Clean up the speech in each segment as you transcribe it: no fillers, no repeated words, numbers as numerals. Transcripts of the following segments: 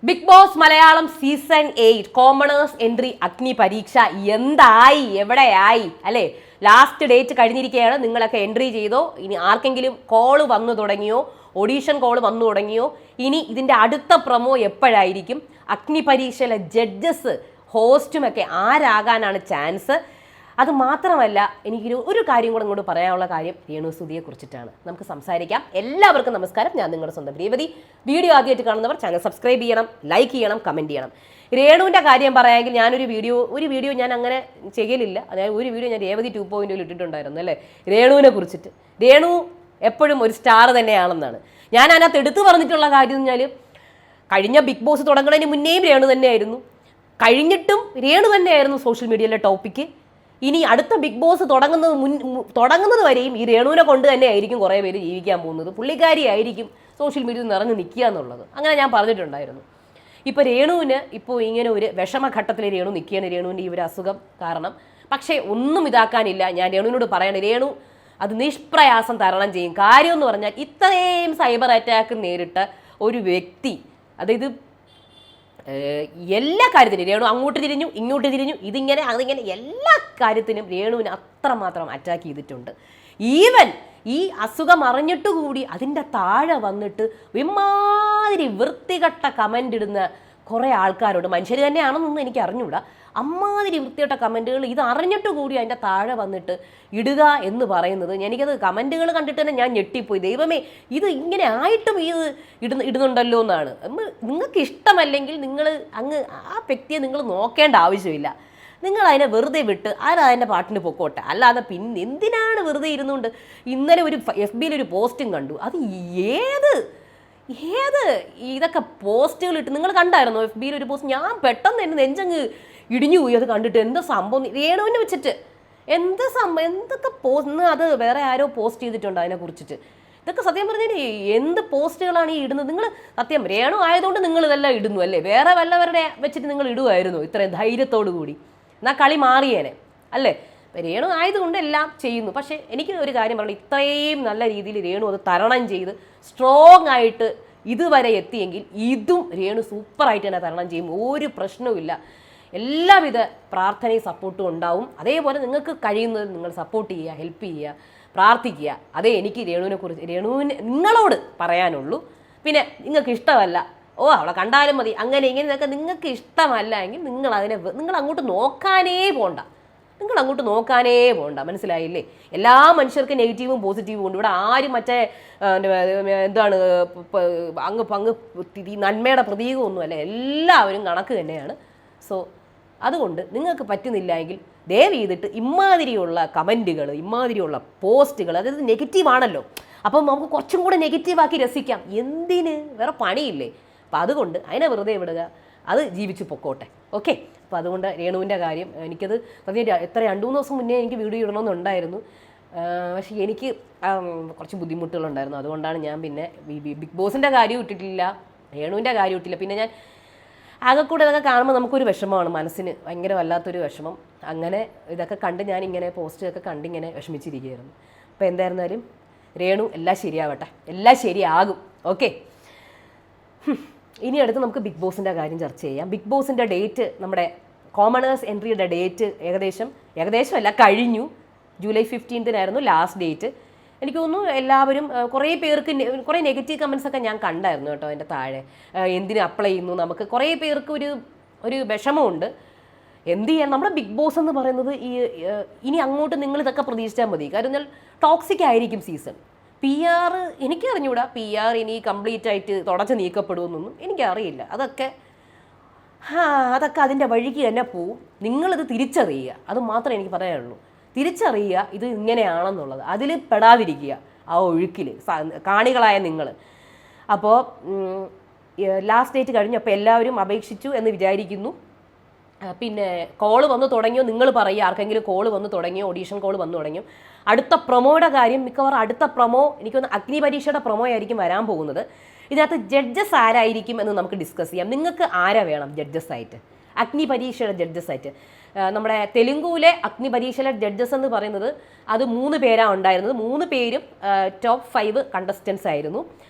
Big Boss Malayalam season 8 commoners entry അഗ്നി പരീക്ഷ എന്തായി എവിടെയായി അല്ലേ? ലാസ്റ്റ് ഡേറ്റ് കഴിഞ്ഞിരിക്കുകയാണ്. നിങ്ങളൊക്കെ എൻട്രി ചെയ്തോ? ഇനി ആർക്കെങ്കിലും കോള് വന്നു തുടങ്ങിയോ? ഓഡീഷൻ കോള് വന്നു തുടങ്ങിയോ? ഇനി ഇതിൻ്റെ അടുത്ത പ്രൊമോ എപ്പോഴായിരിക്കും? അഗ്നി പരീക്ഷയിലെ ജഡ്ജസ് ഹോസ്റ്റുമൊക്കെ ആരാകാനാണ് ചാൻസ്? അത് മാത്രമല്ല, എനിക്ക് ഒരു കാര്യം കൂടെ ഇങ്ങോട്ട് പറയാനുള്ള കാര്യം രേണുസുതിയെ കുറിച്ചിട്ടാണ്. നമുക്ക് സംസാരിക്കാം. എല്ലാവർക്കും നമസ്കാരം. ഞാൻ നിങ്ങളുടെ സ്വന്തം രേവതി. വീഡിയോ ആദ്യമായിട്ട് കാണുന്നവർ ചാനൽ സബ്സ്ക്രൈബ് ചെയ്യണം, ലൈക്ക് ചെയ്യണം, കമൻറ്റ് ചെയ്യണം. രേണുവിൻ്റെ കാര്യം പറയാമെങ്കിൽ ഞാനൊരു വീഡിയോ ഞാൻ അങ്ങനെ ചെയ്യലില്ല. അതായത് ഒരു വീഡിയോ ഞാൻ രേവതി 2.0 ഇട്ടിട്ടുണ്ടായിരുന്നു അല്ലേ, രേണുവിനെ കുറിച്ചിട്ട്. രേണു എപ്പോഴും ഒരു സ്റ്റാർ തന്നെയാണെന്നാണ് ഞാൻ അതിനകത്ത് എടുത്തു പറഞ്ഞിട്ടുള്ള കാര്യം. എന്ന് പറഞ്ഞാൽ കഴിഞ്ഞ ബിഗ് ബോസ് തുടങ്ങുന്നതിന് മുന്നേയും രേണു തന്നെയായിരുന്നു, കഴിഞ്ഞിട്ടും രേണു തന്നെയായിരുന്നു സോഷ്യൽ മീഡിയയിലെ ടോപ്പിക്ക്. ഇനി അടുത്ത ബിഗ് ബോസ് തുടങ്ങുന്നത് വരെയും ഈ രേണുവിനെ കൊണ്ട് തന്നെ ആയിരിക്കും കുറേ പേര് ജീവിക്കാൻ പോകുന്നത്. പുള്ളിക്കാരി ആയിരിക്കും സോഷ്യൽ മീഡിയയിൽ നിറഞ്ഞു നിൽക്കുക എന്നുള്ളത് അങ്ങനെ ഞാൻ പറഞ്ഞിട്ടുണ്ടായിരുന്നു. ഇപ്പോൾ രേണുവിന് ഇങ്ങനെ ഒരു വിഷമഘട്ടത്തിൽ രേണു നിൽക്കുകയാണ്, രേണുവിൻ്റെ ഈ ഒരു അസുഖം കാരണം. പക്ഷേ ഒന്നും ഇതാക്കാനില്ല. ഞാൻ രേണുവിനോട് പറയണേ, രേണു അത് നിഷ്പ്രയാസം തരണം ചെയ്യും. കാര്യം എന്ന് പറഞ്ഞാൽ ഇത്രയും സൈബർ അറ്റാക്ക് നേരിട്ട ഒരു വ്യക്തി, അതായത് എല്ലാ കാര്യത്തിനും രേണു അങ്ങോട്ട് തിരിഞ്ഞു ഇങ്ങോട്ട് തിരിഞ്ഞു, ഇതിങ്ങനെ അതിങ്ങനെ എല്ലാ കാര്യത്തിനും രേണുവിന് അത്രമാത്രം അറ്റാക്ക് ചെയ്തിട്ടുണ്ട്. ഈവൻ ഈ അസുഖം അറിഞ്ഞിട്ടുകൂടി അതിൻ്റെ താഴെ വന്നിട്ട് ഇമാതിരി വൃത്തികെട്ട കമൻ്റ് ഇടുന്ന കുറേ ആൾക്കാരോട്, മനുഷ്യർ തന്നെയാണെന്നൊന്നും എനിക്ക് അറിഞ്ഞൂടാ, അമ്മാതിരി വൃത്തികെട്ട കമൻറ്റുകൾ ഇത് അറിഞ്ഞിട്ട് കൂടി അതിൻ്റെ താഴെ വന്നിട്ട് ഇടുക എന്ന് പറയുന്നത്, എനിക്കത് കമൻറ്റുകൾ കണ്ടിട്ട് തന്നെ ഞാൻ ഞെട്ടിപ്പോയി. ദൈവമേ, ഇത് ഇങ്ങനെ ആയിട്ടും ഇടുന്നുണ്ടല്ലോ എന്നാണ്. നിങ്ങൾക്ക് ഇഷ്ടമല്ലെങ്കിൽ നിങ്ങൾ അങ്ങ് ആ വ്യക്തിയെ നിങ്ങൾ നോക്കേണ്ട ആവശ്യമില്ല. നിങ്ങൾ അതിനെ വെറുതെ വിട്ട് അതിൻ്റെ പാട്ടിന് പൊക്കോട്ടെ. അല്ലാതെ പിന്നെ എന്തിനാണ് വെറുതെ ഇരുന്നുകൊണ്ട്? ഇന്നലെ ഒരു FB ഒരു പോസ്റ്റും കണ്ടു. അത് ഏത് ഇതൊക്കെ പോസ്റ്റുകൾ ഇട്ട് നിങ്ങൾ കണ്ടായിരുന്നോ? FB ഒരു പോസ്റ്റ്, ഞാൻ പെട്ടെന്ന് എൻ്റെ നെഞ്ചങ്ങ് ഇടിഞ്ഞു പോയി അത് കണ്ടിട്ട്. എന്താ സംഭവം? രേണുവിനെ വെച്ചിട്ട് എന്തൊക്കെ പോസ്റ്റ്, അത് വേറെ ആരോ പോസ്റ്റ് ചെയ്തിട്ടുണ്ട് അതിനെ കുറിച്ചിട്ട്. ഇതൊക്കെ സത്യം പറഞ്ഞാൽ എന്ത് പോസ്റ്റുകളാണ് ഈ ഇടുന്നത്? നിങ്ങൾ സത്യം രേണു ആയതുകൊണ്ട് നിങ്ങൾ ഇതെല്ലാം ഇടുന്നു അല്ലേ? വേറെ വല്ലവരുടെ വെച്ചിട്ട് നിങ്ങൾ ഇടുമായിരുന്നു ഇത്രയും ധൈര്യത്തോടു കൂടി? എന്നാൽ കളി മാറിയേനെ അല്ലേ? രേണു ആയതുകൊണ്ട് എല്ലാം ചെയ്യുന്നു. പക്ഷേ എനിക്ക് ഒരു കാര്യം പറഞ്ഞു, ഇത്രയും നല്ല രീതിയിൽ രേണു അത് തരണം ചെയ്ത് സ്ട്രോങ് ആയിട്ട് ഇതുവരെ എത്തിയെങ്കിൽ ഇതും രേണു സൂപ്പറായിട്ട് തന്നെ തരണം ചെയ്യും. ഒരു പ്രശ്നവുമില്ല. എല്ലാവിധ പ്രാർത്ഥനയും സപ്പോർട്ടും ഉണ്ടാവും. അതേപോലെ നിങ്ങൾക്ക് കഴിയുന്നത് നിങ്ങൾ സപ്പോർട്ട് ചെയ്യുക, ഹെൽപ്പ് ചെയ്യുക, പ്രാർത്ഥിക്കുക. അതേ എനിക്ക് രേണുവിന് നിങ്ങളോട് പറയാനുള്ളൂ. പിന്നെ നിങ്ങൾക്ക് ഇഷ്ടമല്ല, അവളെ കണ്ടാലും മതി, അങ്ങനെ ഇങ്ങനെ ഇതൊക്കെ നിങ്ങൾക്ക് ഇഷ്ടമല്ല എങ്കിൽ നിങ്ങൾ അങ്ങോട്ട് നോക്കാനേ പോണ്ട. മനസ്സിലായില്ലേ? എല്ലാ മനുഷ്യർക്കും നെഗറ്റീവും പോസിറ്റീവും ഉണ്ട്. ഇവിടെ ആരും മറ്റേ എന്താണ് അങ്ങ് നന്മയുടെ പ്രതീകമൊന്നുമല്ല. എല്ലാവരും കണക്ക് തന്നെയാണ്. സോ അതുകൊണ്ട് നിങ്ങൾക്ക് പറ്റുന്നില്ല എങ്കിൽ ദയവ് ചെയ്തിട്ട് ഇമാതിരിയുള്ള കമൻറ്റുകൾ, ഇമാതിരിയുള്ള പോസ്റ്റുകൾ, അതായത് നെഗറ്റീവാണല്ലോ, അപ്പം നമുക്ക് കുറച്ചും കൂടെ നെഗറ്റീവാക്കി രസിക്കാം. എന്തിന്? വേറെ പണിയില്ലേ? അപ്പം അതുകൊണ്ട് അതിനെ വെറുതെ വിടുക, അത് ജീവിച്ച് പൊക്കോട്ടെ. ഓക്കെ? അപ്പോൾ അതുകൊണ്ട് രേണുവിൻ്റെ കാര്യം എനിക്കത് എത്ര 2-3 ദിവസം മുന്നേ എനിക്ക് വീഡിയോ ഇടണമെന്നുണ്ടായിരുന്നു. പക്ഷേ എനിക്ക് കുറച്ച് ബുദ്ധിമുട്ടുകളുണ്ടായിരുന്നു. അതുകൊണ്ടാണ് ഞാൻ പിന്നെ ബിഗ് ബോസിൻ്റെ കാര്യം ഇട്ടിട്ടില്ല, രേണുവിൻ്റെ കാര്യം ഇട്ടില്ല. പിന്നെ ഞാൻ ആകെക്കൂടെ ഇതൊക്കെ കാണുമ്പോൾ നമുക്കൊരു വിഷമമാണ്, മനസ്സിന് ഭയങ്കര വല്ലാത്തൊരു വിഷമം. അങ്ങനെ ഇതൊക്കെ കണ്ട് ഞാനിങ്ങനെ പോസ്റ്റൊക്കെ കണ്ടിങ്ങനെ വിഷമിച്ചിരിക്കുകയായിരുന്നു. അപ്പോൾ എന്തായിരുന്നാലും രേണു എല്ലാം ശരിയാവട്ടെ, എല്ലാം ശരിയാകും. ഓക്കെ? ഇനി അടുത്ത് നമുക്ക് ബിഗ് ബോസിൻ്റെ കാര്യം ചർച്ച ചെയ്യാം. ബിഗ് ബോസിൻ്റെ ഡേറ്റ്, നമ്മുടെ കോമണേഴ്സ് എൻട്രിയുടെ ഡേറ്റ് ഏകദേശമല്ല കഴിഞ്ഞു. July 15 last date. എനിക്ക് തോന്നുന്നു എല്ലാവരും കുറേ നെഗറ്റീവ് കമൻസൊക്കെ ഞാൻ കണ്ടായിരുന്നു കേട്ടോ അതിൻ്റെ താഴെ. എന്തിന് അപ്ലൈ ചെയ്യുന്നു? നമുക്ക് കുറേ പേർക്ക് ഒരു വിഷമമുണ്ട്. എന്ത് ചെയ്യാൻ? നമ്മുടെ ബിഗ് ബോസ് എന്ന് പറയുന്നത് ഇനി അങ്ങോട്ട് നിങ്ങൾ ഇതൊക്കെ പ്രതീക്ഷിച്ചാൽ മതി. കാരണം ടോക്സിക് ആയിരിക്കും സീസൺ. PR എനിക്ക് അറിഞ്ഞൂടാ. PR ഇനി കംപ്ലീറ്റ് ആയിട്ട് തുടച്ച് നീക്കപ്പെടുമെന്നൊന്നും എനിക്കറിയില്ല. അതൊക്കെ അതിൻ്റെ വഴിക്ക് തന്നെ പോവും. നിങ്ങളിത് തിരിച്ചറിയുക, അത് മാത്രമേ എനിക്ക് പറയാനുള്ളൂ. തിരിച്ചറിയുക ഇത് ഇങ്ങനെയാണെന്നുള്ളത്, അതിൽ പെടാതിരിക്കുക ആ ഒഴുക്കിൽ, കാണികളായ നിങ്ങൾ. അപ്പോൾ ലാസ്റ്റ് ഡേറ്റ് കഴിഞ്ഞു. അപ്പോൾ എല്ലാവരും അപേക്ഷിച്ചു എന്ന് വിചാരിക്കുന്നു. പിന്നെ കോള് വന്നു തുടങ്ങിയോ? നിങ്ങൾ പറയുക, ആർക്കെങ്കിലും കോള് വന്നു തുടങ്ങിയോ? ഓഡീഷൻ കോള് വന്നു തുടങ്ങിയോ? അടുത്ത പ്രൊമോയുടെ കാര്യം, മിക്കവാറും അടുത്ത പ്രൊമോ എനിക്കൊന്ന് അഗ്നി പരീക്ഷയുടെ പ്രൊമോ ആയിരിക്കും വരാൻ പോകുന്നത്. ഇതിനകത്ത് ജഡ്ജസ് ആരായിരിക്കും എന്ന് നമുക്ക് ഡിസ്കസ് ചെയ്യാം. നിങ്ങൾക്ക് ആരാ വേണം ജഡ്ജസ് ആയിട്ട്? അഗ്നി പരീക്ഷയുടെ ജഡ്ജസ് ആയിട്ട് നമ്മുടെ തെലുങ്കുവിലെ അഗ്നി പരീക്ഷയിലെ ജഡ്ജസ് എന്ന് പറയുന്നത് അത് 3 പേരാണ് ഉണ്ടായിരുന്നത്. 3 പേരും ടോപ്പ് 5 കണ്ടസ്റ്റൻസ് ആയിരുന്നു.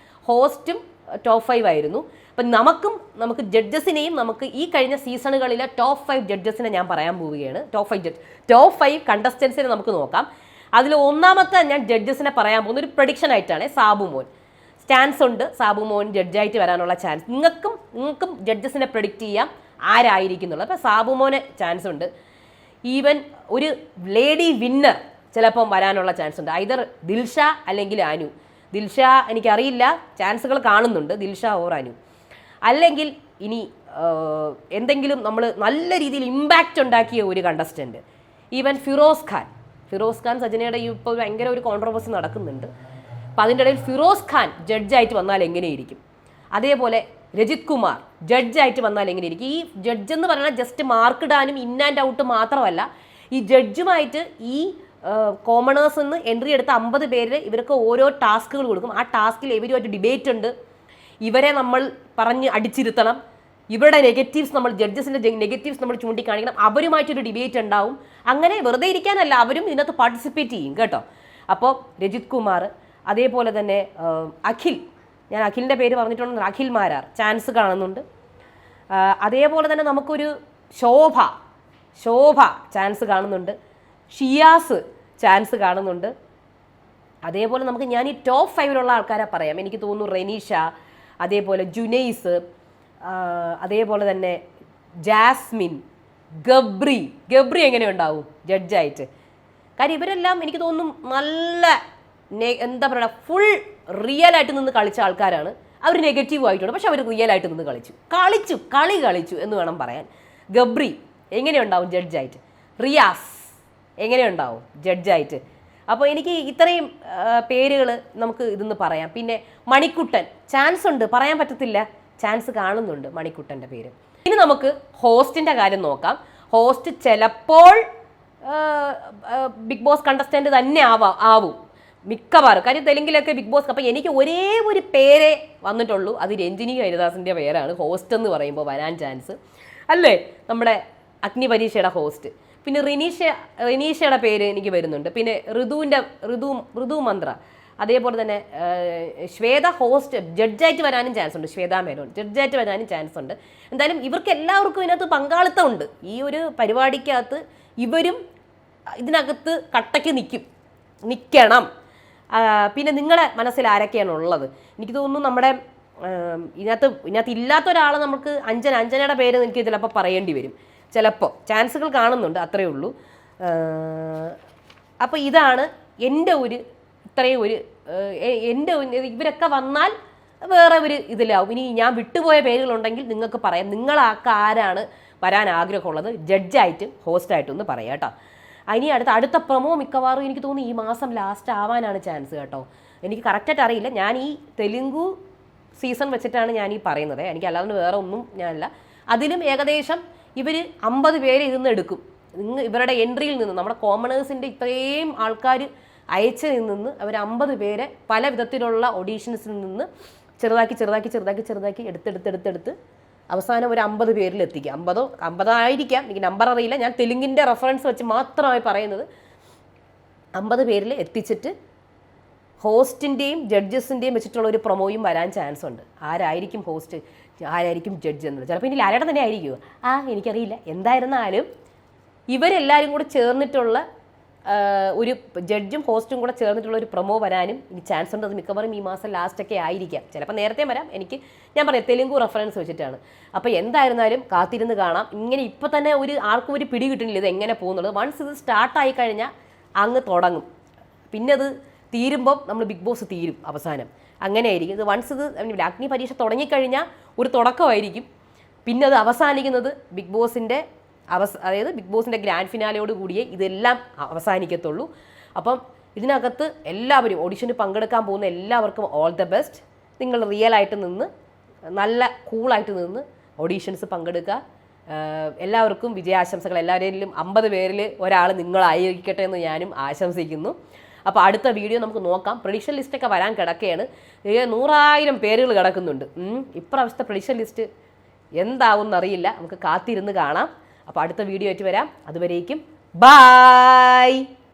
ഹോസ്റ്റും ടോപ്പ് 5 ആയിരുന്നു. അപ്പം നമുക്ക് ജഡ്ജസിനെയും നമുക്ക് ഈ കഴിഞ്ഞ സീസണുകളിലെ ടോപ്പ് 5 ജഡ്ജസിനെ ഞാൻ പറയാൻ പോവുകയാണ്. ടോപ്പ് 5 കണ്ടസ്റ്റൻസിനെ നമുക്ക് നോക്കാം. അതിൽ ഒന്നാമത്തെ ഞാൻ ജഡ്ജസിനെ പറയാൻ പോകുന്ന ഒരു പ്രഡിക്ഷൻ ആയിട്ടാണ് സാബുമോൻ. ചാൻസ് ഉണ്ട് സാബുമോൻ ജഡ്ജായിട്ട് വരാനുള്ള ചാൻസ്. നിങ്ങൾക്കും ജഡ്ജസിനെ പ്രഡിക്റ്റ് ചെയ്യാം ആരായിരിക്കും എന്നുള്ളത്. അപ്പോൾ സാബുമോന് ചാൻസ് ഉണ്ട്. ഈവൻ ഒരു ലേഡി വിന്നർ ചിലപ്പം വരാനുള്ള ചാൻസ് ഉണ്ട്. ഐദർ ദിൽഷ അല്ലെങ്കിൽ അനു. ദിൽഷ എനിക്കറിയില്ല, ചാൻസുകൾ കാണുന്നുണ്ട്, ദിൽഷ ഓർ അനു. അല്ലെങ്കിൽ ഇനി എന്തെങ്കിലും നമ്മൾ നല്ല രീതിയിൽ ഇമ്പാക്റ്റ് ഉണ്ടാക്കിയ ഒരു കണ്ടസ്റ്റൻറ്റ്, ഈവൻ ഫിറോസ് ഖാൻ സജനയുടെ ഇപ്പോൾ ഭയങ്കര ഒരു കോൺട്രവേഴ്സി നടക്കുന്നുണ്ട്. അപ്പം അതിൻ്റെ ഇടയിൽ ഫിറോസ് ഖാൻ ജഡ്ജായിട്ട് വന്നാൽ എങ്ങനെയിരിക്കും? അതേപോലെ രജിത് കുമാർ ജഡ്ജായിട്ട് വന്നാൽ എങ്ങനെയിരിക്കും? ഈ ജഡ്ജ് എന്ന് പറയുന്നത് ജസ്റ്റ് മാർക്ക് ഇടാനും ഇൻ ആൻഡ് ഔട്ട് മാത്രമല്ല, ഈ ജഡ്ജുമായിട്ട് ഈ കോമണേഴ്സ് എന്ന് എൻട്രി എടുത്ത 50 പേരിൽ ഇവർക്ക് ഓരോ ടാസ്കുകൾ കൊടുക്കും. ആ ടാസ്കിൽ ഇവരുമായിട്ട് ഡിബേറ്റ് ഉണ്ട്. ഇവരെ നമ്മൾ പറഞ്ഞ് അടിച്ചിരുത്തണം. ഇവരുടെ നെഗറ്റീവ്സ് ജഡ്ജസിൻ്റെ നെഗറ്റീവ്സ് നമ്മൾ ചൂണ്ടിക്കാണിക്കണം. അവരുമായിട്ടൊരു ഡിബേറ്റ് ഉണ്ടാവും. അങ്ങനെ വെറുതെ ഇരിക്കാനല്ല, അവരും ഇതിനകത്ത് പാർട്ടിസിപ്പേറ്റ് ചെയ്യും കേട്ടോ. അപ്പോൾ രജിത് കുമാർ, അതേപോലെ തന്നെ ഞാൻ അഖിലിൻ്റെ പേര് പറഞ്ഞിട്ടുണ്ടെങ്കിൽ അഖിൽ മാരാർ ചാൻസ് കാണുന്നുണ്ട്. അതേപോലെ തന്നെ നമുക്കൊരു ശോഭ ചാൻസ് കാണുന്നുണ്ട്. ഷിയാസ് ചാൻസ് കാണുന്നുണ്ട്. അതേപോലെ ഞാൻ ഈ ടോപ്പ് 5 ആൾക്കാരെ പറയാം. എനിക്ക് തോന്നുന്നു റെനീഷ, അതേപോലെ ജുനൈസ്, അതേപോലെ തന്നെ ജാസ്മിൻ, ഗബ്രി എങ്ങനെ ഉണ്ടാവും ജഡ്ജായിട്ട്? കാര്യം ഇവരെല്ലാം എനിക്ക് തോന്നുന്നു നല്ല എന്താ പറയുക, ഫുൾ റിയൽ ആയിട്ട് നിന്ന് കളിച്ച ആൾക്കാരാണ്. അവർ നെഗറ്റീവ് ആയിട്ടുണ്ട്, പക്ഷെ അവർ റിയൽ ആയിട്ട് നിന്ന് കളി കളിച്ചു എന്ന് വേണം പറയാൻ. ഗബ്രി എങ്ങനെയുണ്ടാവും ജഡ്ജായിട്ട്? റിയാസ് എങ്ങനെയുണ്ടാവും ജഡ്ജായിട്ട്? അപ്പോൾ എനിക്ക് ഇത്രയും പേരുകൾ നമുക്ക് ഇതെന്ന് പറയാം. പിന്നെ മണിക്കുട്ടൻ ചാൻസ് ഉണ്ട്, പറയാൻ പറ്റത്തില്ല, ചാൻസ് കാണുന്നുണ്ട് മണിക്കുട്ടൻ്റെ പേര്. ഇനി നമുക്ക് ഹോസ്റ്റിൻ്റെ കാര്യം നോക്കാം. ഹോസ്റ്റ് ചിലപ്പോൾ ബിഗ് ബോസ് കണ്ടസ്റ്റൻ്റ് തന്നെ ആവും മിക്കവാറും. കാര്യം തെലുങ്കിലൊക്കെ ബിഗ് ബോസ്. അപ്പോൾ എനിക്ക് ഒരേ ഒരു പേരേ വന്നിട്ടുള്ളൂ, അത് രഞ്ജിനി ഹരിദാസിൻ്റെ പേരാണ് ഹോസ്റ്റ് എന്ന് പറയുമ്പോൾ വരാൻ ചാൻസ് അല്ലേ, നമ്മുടെ അഗ്നിപരീക്ഷയുടെ ഹോസ്റ്റ്. പിന്നെ റിനീഷയുടെ പേര് എനിക്ക് വരുന്നുണ്ട്. പിന്നെ ഋതു മന്ത്ര, അതേപോലെ തന്നെ ശ്വേത ഹോസ്റ്റ് ജഡ്ജായിട്ട് വരാനും ചാൻസ് ഉണ്ട്. ശ്വേത മേനോൻ ജഡ്ജായിട്ട് വരാനും ചാൻസ് ഉണ്ട്. എന്തായാലും ഇവർക്ക് എല്ലാവർക്കും ഇതിനകത്ത് പങ്കാളിത്തമുണ്ട്. ഈ ഒരു പരിപാടിക്കകത്ത് ഇവരും ഇതിനകത്ത് കട്ടയ്ക്ക് നിൽക്കണം. പിന്നെ നിങ്ങളുടെ മനസ്സിൽ ആരൊക്കെയാണ് ഉള്ളത്? എനിക്ക് തോന്നുന്നു നമ്മുടെ ഇതിനകത്ത് ഇല്ലാത്ത ഒരാളെ നമുക്ക് അഞ്ജനയുടെ പേര് എനിക്ക് ചിലപ്പോൾ പറയേണ്ടി വരും. ചിലപ്പോൾ ചാൻസുകൾ കാണുന്നുണ്ട്, അത്രയേ ഉള്ളൂ. അപ്പോൾ ഇതാണ് എൻ്റെ ഇവരൊക്കെ വന്നാൽ വേറെ ഒരു ഇതിലാവും. ഇനി ഞാൻ വിട്ടുപോയ പേരുകളുണ്ടെങ്കിൽ നിങ്ങൾക്ക് പറയാം. ആരാണ് വരാൻ ആഗ്രഹമുള്ളത് ജഡ്ജായിട്ടും ഹോസ്റ്റായിട്ടും ഒന്ന് പറയാം കേട്ടോ. ഇനി അടുത്ത പ്രൊമോ മിക്കവാറും എനിക്ക് തോന്നുന്നു ഈ മാസം ലാസ്റ്റ് ആവാനാണ് ചാൻസ് കേട്ടോ. എനിക്ക് കറക്റ്റായിട്ട് അറിയില്ല. ഞാൻ ഈ തെലുങ്കു സീസൺ വെച്ചിട്ടാണ് ഞാൻ ഈ പറയുന്നത്. എനിക്ക് അല്ലാതെ വേറെ ഒന്നും ഞാനല്ല. അതിലും ഏകദേശം ഇവർ 50 പേരെ ഇതിന്ന് എടുക്കും. ഇവരുടെ എൻട്രിയിൽ നിന്ന് നമ്മുടെ കോമണേഴ്സിൻ്റെ ഇത്രയും ആൾക്കാർ അയച്ചതിൽ നിന്ന് അവർ 50 പേരെ പല വിധത്തിലുള്ള ഓഡീഷൻസിൽ നിന്ന് ചെറുതാക്കി എടുത്ത് അവസാനം ഒരു 50 പേരിൽ എത്തിക്കുക. 50 ആയിരിക്കാം, എനിക്ക് നമ്പർ അറിയില്ല. ഞാൻ തെലുങ്കിൻ്റെ റെഫറൻസ് വെച്ച് മാത്രമായി പറയുന്നത്. 50 പേരിൽ എത്തിച്ചിട്ട് ഹോസ്റ്റിൻ്റെയും ജഡ്ജസിൻ്റെയും വെച്ചിട്ടുള്ള ഒരു പ്രൊമോയും വരാൻ ചാൻസ് ഉണ്ട്. ആരായിരിക്കും ഹോസ്റ്റ്, ആരായിരിക്കും ജഡ്ജ് എന്നുള്ളത് ചിലപ്പോൾ ഇനി ലാലേട്ടൻ തന്നെ ആയിരിക്കുമോ, എനിക്കറിയില്ല. എന്തായിരുന്നാലും ഇവരെല്ലാവരും കൂടെ ചേർന്നിട്ടുള്ള ഒരു ജഡ്ജും ഹോസ്റ്റും കൂടെ ചേർന്നിട്ടുള്ള ഒരു പ്രൊമോ വരാനും ഇനി ചാൻസ് ഉണ്ട്. അത് മിക്കവാറും ഈ മാസം ലാസ്റ്റൊക്കെ ആയിരിക്കാം, ചിലപ്പോൾ നേരത്തെ വരാം. ഞാൻ പറയാം തെലുങ്കു റെഫറൻസ് വെച്ചിട്ടാണ്. അപ്പോൾ എന്തായിരുന്നാലും കാത്തിരുന്ന് കാണാം. ഇങ്ങനെ ഇപ്പോൾ തന്നെ ആർക്കും ഒരു പിടി കിട്ടുന്നില്ല ഇത് എങ്ങനെ പോകുന്നുള്ളത്. വൺസ് ഇത് സ്റ്റാർട്ടായി കഴിഞ്ഞാൽ അങ്ങ് തുടങ്ങും. പിന്നെ അത് തീരുമ്പം നമ്മൾ ബിഗ് ബോസ് തീരും അവസാനം. അങ്ങനെ ആയിരിക്കും ഇത്. വൺസ് ഇത് അഗ്നി പരീക്ഷ തുടങ്ങിക്കഴിഞ്ഞാൽ ഒരു തുടക്കമായിരിക്കും. പിന്നെ അത് അവസാനിക്കുന്നത് ബിഗ് ബോസിൻ്റെ അതായത് ബിഗ് ബോസിൻ്റെ ഗ്രാൻഡ് ഫിനാലയോട് കൂടിയേ ഇതെല്ലാം അവസാനിക്കത്തുള്ളൂ. അപ്പം ഇതിനകത്ത് എല്ലാവരും ഓഡിഷന് പങ്കെടുക്കാൻ പോകുന്ന എല്ലാവർക്കും ഓൾ ദ ബെസ്റ്റ്. നിങ്ങൾ റിയലായിട്ട് നിന്ന് നല്ല കൂളായിട്ട് നിന്ന് ഓഡീഷൻസ് പങ്കെടുക്കുക. എല്ലാവർക്കും വിജയാശംസകൾ. എല്ലാവരിലും 50 പേരിൽ ഒരാൾ നിങ്ങളായിരിക്കട്ടെ എന്ന് ഞാനും ആശംസിക്കുന്നു. അപ്പോൾ അടുത്ത വീഡിയോ നമുക്ക് നോക്കാം. പ്രഡിക്ഷൻ ലിസ്റ്റൊക്കെ വരാൻ കിടക്കുകയാണ്. 100,000 പേരുകൾ കിടക്കുന്നുണ്ട്. ഇപ്രാവശ്യത്തെ പ്രഡിക്ഷൻ ലിസ്റ്റ് എന്താവും എന്നറിയില്ല. നമുക്ക് കാത്തിരുന്ന് കാണാം. അപ്പോൾ അടുത്ത വീഡിയോ ആയിട്ട് വരാം. അതുവരേക്കും ബായ്.